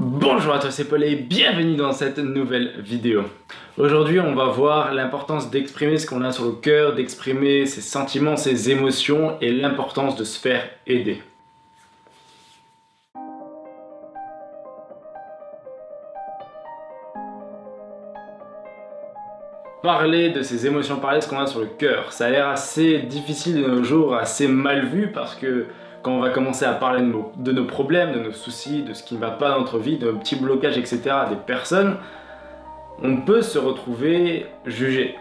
Bonjour à tous, c'est Paul et bienvenue dans cette nouvelle vidéo. Aujourd'hui, on va voir l'importance d'exprimer ce qu'on a sur le cœur, d'exprimer ses sentiments, ses émotions et l'importance de se faire aider. Parler de ses émotions, parler de ce qu'on a sur le cœur, ça a l'air assez difficile de nos jours, assez mal vu parce que quand on va commencer à parler de nos problèmes, de nos soucis, de ce qui ne va pas dans notre vie, de nos petits blocages, etc. à des personnes, on peut se retrouver jugé.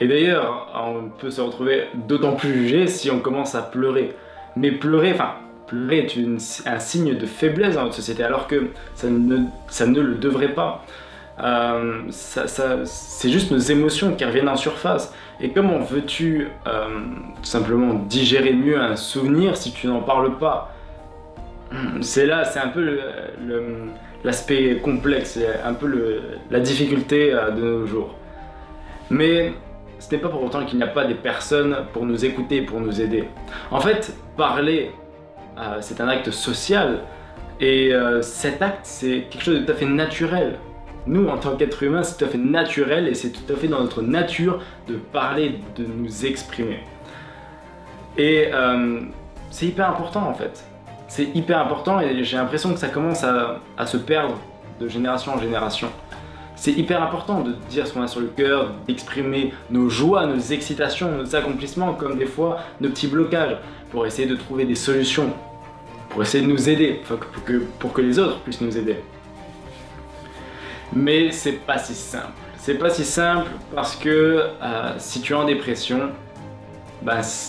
Et d'ailleurs, on peut se retrouver d'autant plus jugé si on commence à pleurer. Mais pleurer est un signe de faiblesse dans notre société, alors que ça ne le devrait pas. C'est juste nos émotions qui reviennent en surface. Et comment veux-tu tout simplement digérer mieux un souvenir si tu n'en parles pas? C'est un peu l'aspect complexe, c'est un peu la difficulté de nos jours. Mais ce n'est pas pour autant qu'il n'y a pas des personnes pour nous écouter, pour nous aider. En fait, parler, c'est un acte social et cet acte, c'est quelque chose de tout à fait naturel. Nous, en tant qu'être humain, c'est tout à fait naturel et c'est tout à fait dans notre nature de parler, de nous exprimer. Et c'est hyper important en fait. C'est hyper important et j'ai l'impression que ça commence à se perdre de génération en génération. C'est hyper important de dire ce qu'on a sur le cœur, d'exprimer nos joies, nos excitations, nos accomplissements, comme des fois nos petits blocages, pour essayer de trouver des solutions, pour essayer de nous aider, pour que les autres puissent nous aider. Mais c'est pas si simple. C'est pas si simple parce que si tu es en dépression,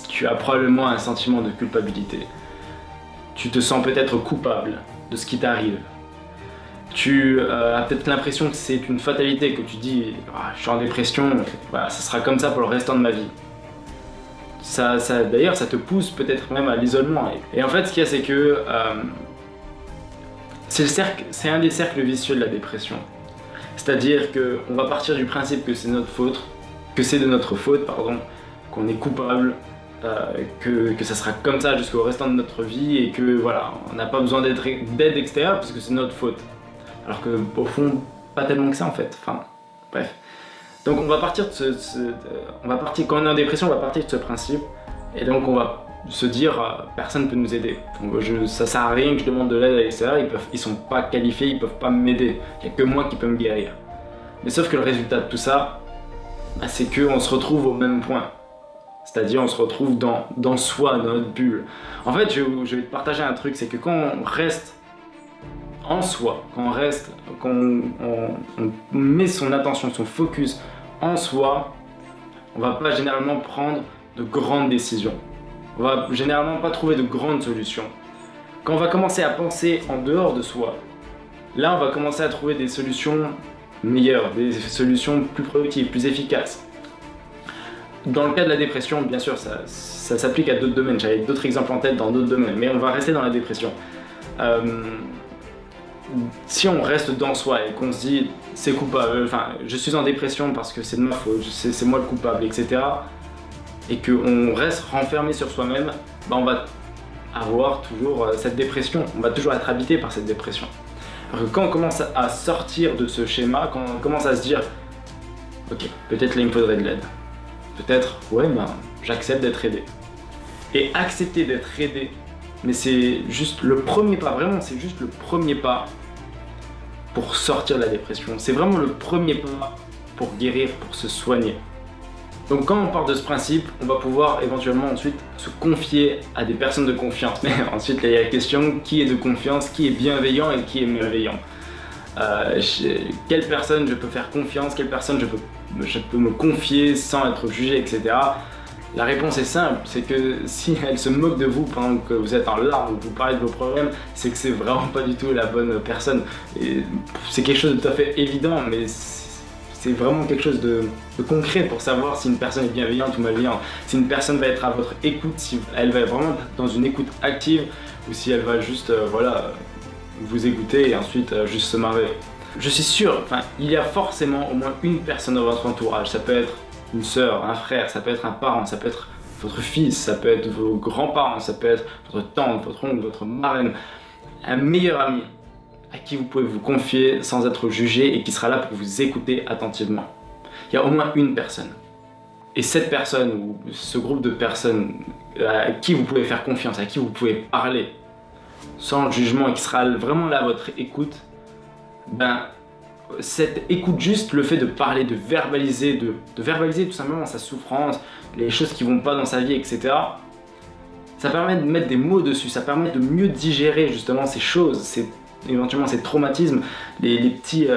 tu as probablement un sentiment de culpabilité. Tu te sens peut-être coupable de ce qui t'arrive. Tu as peut-être l'impression que c'est une fatalité, que tu dis je suis en dépression, ça sera comme ça pour le restant de ma vie. D'ailleurs, ça te pousse peut-être même à l'isolement. Et en fait, ce qu'il y a, c'est que c'est un des cercles vicieux de la dépression. C'est-à-dire qu'on va partir du principe que c'est de notre faute, qu'on est coupable, que ça sera comme ça jusqu'au restant de notre vie et que voilà, on n'a pas besoin d'aide extérieure parce que c'est notre faute. Alors que au fond, pas tellement que ça en fait. Enfin, bref. Donc on va partir quand on est en dépression, on va partir de ce principe et donc on va se dire personne ne peut nous aider. Ça sert à rien que je demande de l'aide à l'extérieur, ils sont pas qualifiés, ils peuvent pas m'aider. Il n'y a que moi qui peux me guérir. Mais sauf que le résultat de tout ça, c'est qu'on se retrouve au même point. C'est-à-dire on se retrouve dans soi, dans notre bulle. En fait, je vais te partager un truc, c'est que quand on reste en soi, quand on met son attention, son focus en soi, on va pas généralement prendre de grandes décisions. On va généralement pas trouver de grandes solutions. Quand on va commencer à penser en dehors de soi, là on va commencer à trouver des solutions meilleures, des solutions plus productives, plus efficaces. Dans le cas de la dépression, bien sûr, ça s'applique à d'autres domaines. J'avais d'autres exemples en tête dans d'autres domaines, mais on va rester dans la dépression. Si on reste dans soi et qu'on se dit c'est coupable, je suis en dépression parce que c'est de ma faute, c'est moi le coupable, etc. et qu'on reste renfermé sur soi-même, on va avoir toujours cette dépression, on va toujours être habité par cette dépression. Alors que quand on commence à sortir de ce schéma, quand on commence à se dire ok, peut-être là il me faudrait de l'aide, peut-être j'accepte d'être aidé. Et accepter d'être aidé, mais c'est juste le premier pas, vraiment c'est juste le premier pas pour sortir de la dépression. C'est vraiment le premier pas pour guérir, pour se soigner. Donc quand on part de ce principe, on va pouvoir éventuellement ensuite se confier à des personnes de confiance. Mais ensuite il y a la question, qui est de confiance, qui est bienveillant et qui est malveillant. Quelle personne je peux faire confiance, quelle personne je peux me confier sans être jugé, etc. La réponse est simple, c'est que si elle se moque de vous pendant que vous êtes en larmes ou que vous parlez de vos problèmes, c'est que c'est vraiment pas du tout la bonne personne. Et c'est quelque chose de tout à fait évident, mais c'est vraiment quelque chose de concret pour savoir si une personne est bienveillante ou malveillante. Si une personne va être à votre écoute, si elle va être vraiment dans une écoute active ou si elle va juste vous écouter et ensuite juste se marrer. Je suis sûr, il y a forcément au moins une personne dans votre entourage. Ça peut être une sœur, un frère, ça peut être un parent, ça peut être votre fils, ça peut être vos grands-parents, ça peut être votre tante, votre oncle, votre marraine, un meilleur ami à qui vous pouvez vous confier sans être jugé et qui sera là pour vous écouter attentivement. Il y a au moins une personne. Et cette personne ou ce groupe de personnes à qui vous pouvez faire confiance, à qui vous pouvez parler sans jugement et qui sera vraiment là à votre écoute, ben, cette écoute juste, le fait de parler, de verbaliser tout simplement sa souffrance, les choses qui vont pas dans sa vie, etc. Ça permet de mettre des mots dessus, ça permet de mieux digérer justement ces choses, éventuellement ces traumatismes, les petits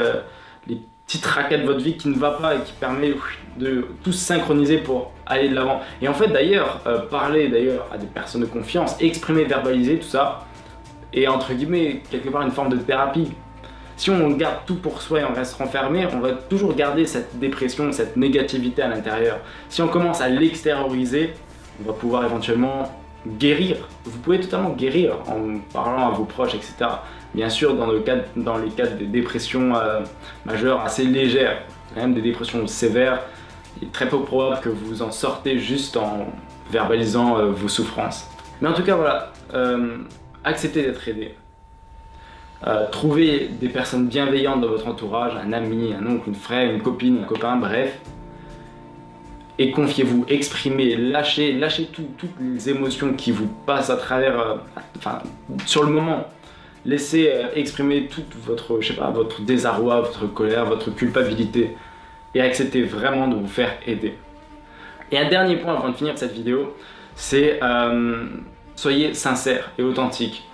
tracas de votre vie qui ne va pas et qui permet de tout synchroniser pour aller de l'avant. Et en fait d'ailleurs, parler d'ailleurs à des personnes de confiance, exprimer, verbaliser tout ça, est entre guillemets quelque part une forme de thérapie. Si on garde tout pour soi et on reste renfermé, on va toujours garder cette dépression, cette négativité à l'intérieur. Si on commence à l'extérioriser, on va pouvoir éventuellement guérir. Vous pouvez totalement guérir en parlant à vos proches, etc. Bien sûr, dans les cas des dépressions majeures assez légères, quand même des dépressions sévères, il est très peu probable que vous en sortez juste en verbalisant vos souffrances. Mais en tout cas, voilà, acceptez d'être aidé. Trouvez des personnes bienveillantes dans votre entourage, un ami, un oncle, une frère, une copine, un copain, bref. Et confiez-vous, exprimez, lâchez toutes les émotions qui vous passent à travers, sur le moment. Laissez exprimer tout votre désarroi, votre colère, votre culpabilité et acceptez vraiment de vous faire aider. Et un dernier point avant de finir cette vidéo, c'est soyez sincère et authentique.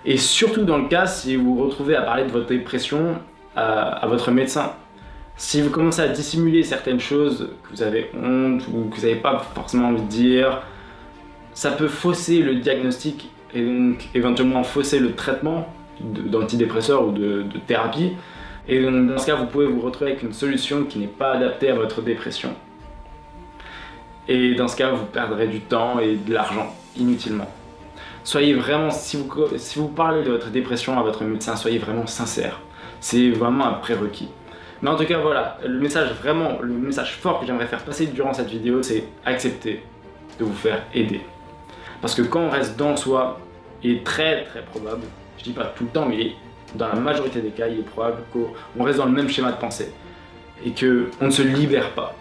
Et surtout dans le cas si vous vous retrouvez à parler de votre dépression à votre médecin. Si vous commencez à dissimuler certaines choses, que vous avez honte ou que vous n'avez pas forcément envie de dire, ça peut fausser le diagnostic et donc éventuellement fausser le traitement d'antidépresseurs ou de thérapie. Et donc, dans ce cas, vous pouvez vous retrouver avec une solution qui n'est pas adaptée à votre dépression. Et dans ce cas, vous perdrez du temps et de l'argent inutilement. Soyez vraiment, si vous parlez de votre dépression à votre médecin, soyez vraiment sincère. C'est vraiment un prérequis. Mais en tout cas, voilà, le message fort que j'aimerais faire passer durant cette vidéo, c'est accepter de vous faire aider. Parce que quand on reste dans soi, il est très très probable, je dis pas tout le temps, mais dans la majorité des cas, il est probable qu'on reste dans le même schéma de pensée et qu'on ne se libère pas.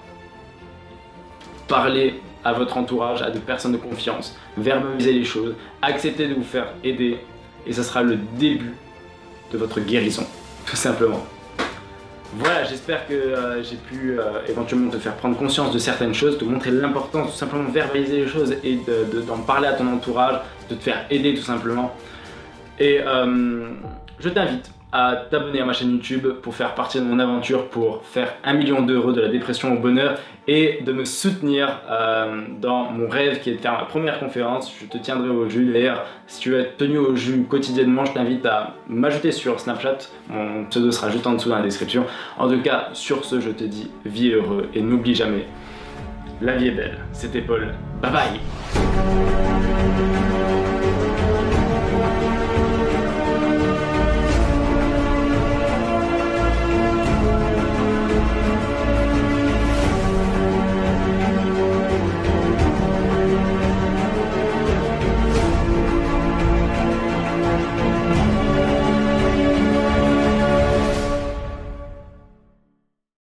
Parlez à votre entourage, à des personnes de confiance, verbalisez les choses, acceptez de vous faire aider et ce sera le début de votre guérison, tout simplement. Voilà, j'espère que j'ai pu éventuellement te faire prendre conscience de certaines choses, te montrer l'importance de tout simplement verbaliser les choses et d'en parler à ton entourage, de te faire aider tout simplement. Et je t'invite à t'abonner à ma chaîne YouTube pour faire partie de mon aventure pour faire 1 million d'euros de la dépression au bonheur et de me soutenir dans mon rêve qui est de faire ma première conférence. Je te tiendrai au jus. D'ailleurs, si tu veux être tenu au jus quotidiennement, je t'invite à m'ajouter sur Snapchat. Mon pseudo sera juste en dessous dans la description. En tout cas, sur ce, je te dis vis heureux et n'oublie jamais, la vie est belle. C'était Paul. Bye bye.